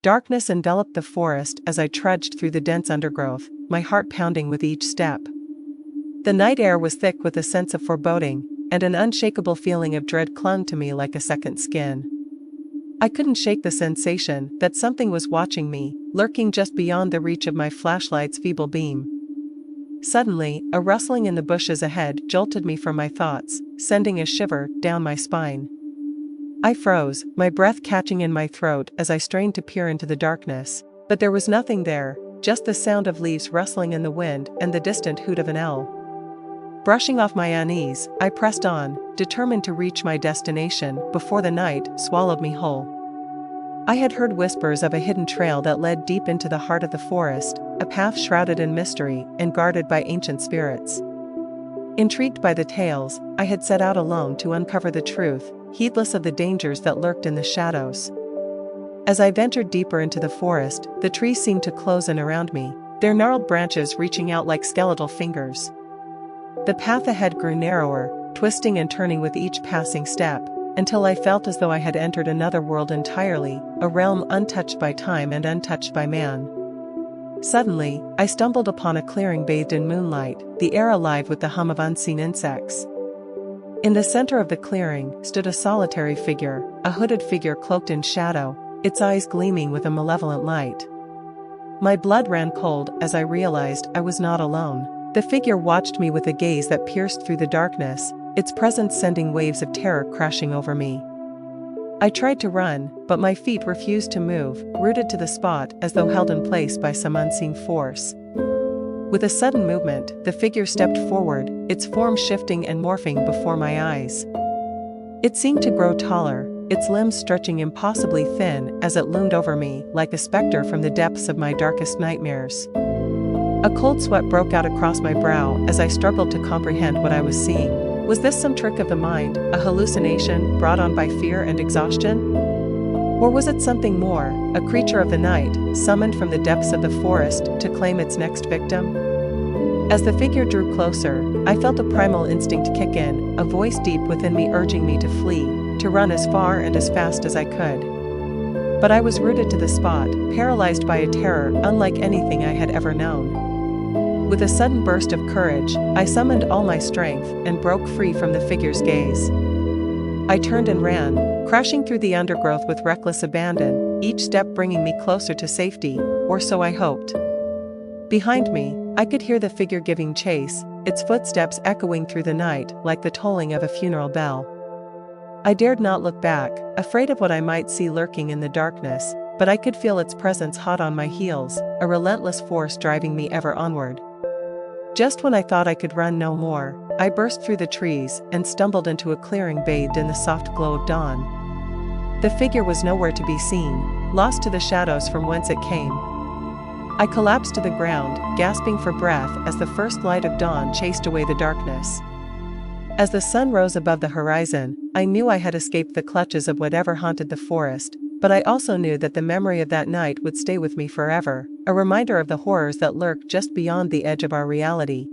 Darkness enveloped the forest as I trudged through the dense undergrowth, my heart pounding with each step. The night air was thick with a sense of foreboding, and an unshakable feeling of dread clung to me like a second skin. I couldn't shake the sensation that something was watching me, lurking just beyond the reach of my flashlight's feeble beam. Suddenly, a rustling in the bushes ahead jolted me from my thoughts, sending a shiver down my spine. I froze, my breath catching in my throat as I strained to peer into the darkness, but there was nothing there, just the sound of leaves rustling in the wind and the distant hoot of an owl. Brushing off my unease, I pressed on, determined to reach my destination before the night swallowed me whole. I had heard whispers of a hidden trail that led deep into the heart of the forest, a path shrouded in mystery and guarded by ancient spirits. Intrigued by the tales, I had set out alone to uncover the truth, heedless of the dangers that lurked in the shadows. As I ventured deeper into the forest, the trees seemed to close in around me, their gnarled branches reaching out like skeletal fingers. The path ahead grew narrower, twisting and turning with each passing step, until I felt as though I had entered another world entirely, a realm untouched by time and untouched by man. Suddenly, I stumbled upon a clearing bathed in moonlight, the air alive with the hum of unseen insects. In the center of the clearing stood a solitary figure, a hooded figure cloaked in shadow, its eyes gleaming with a malevolent light. My blood ran cold as I realized I was not alone. The figure watched me with a gaze that pierced through the darkness, its presence sending waves of terror crashing over me. I tried to run, but my feet refused to move, rooted to the spot as though held in place by some unseen force. With a sudden movement, the figure stepped forward, its form shifting and morphing before my eyes. It seemed to grow taller, its limbs stretching impossibly thin as it loomed over me like a specter from the depths of my darkest nightmares. A cold sweat broke out across my brow as I struggled to comprehend what I was seeing. Was this some trick of the mind, a hallucination brought on by fear and exhaustion? Or was it something more, a creature of the night, summoned from the depths of the forest to claim its next victim? As the figure drew closer, I felt a primal instinct kick in, a voice deep within me urging me to flee, to run as far and as fast as I could. But I was rooted to the spot, paralyzed by a terror unlike anything I had ever known. With a sudden burst of courage, I summoned all my strength and broke free from the figure's gaze. I turned and ran, crashing through the undergrowth with reckless abandon, each step bringing me closer to safety, or so I hoped. Behind me, I could hear the figure giving chase, its footsteps echoing through the night like the tolling of a funeral bell. I dared not look back, afraid of what I might see lurking in the darkness, but I could feel its presence hot on my heels, a relentless force driving me ever onward. Just when I thought I could run no more, I burst through the trees and stumbled into a clearing bathed in the soft glow of dawn. The figure was nowhere to be seen, lost to the shadows from whence it came. I collapsed to the ground, gasping for breath as the first light of dawn chased away the darkness. As the sun rose above the horizon, I knew I had escaped the clutches of whatever haunted the forest, but I also knew that the memory of that night would stay with me forever, a reminder of the horrors that lurk just beyond the edge of our reality,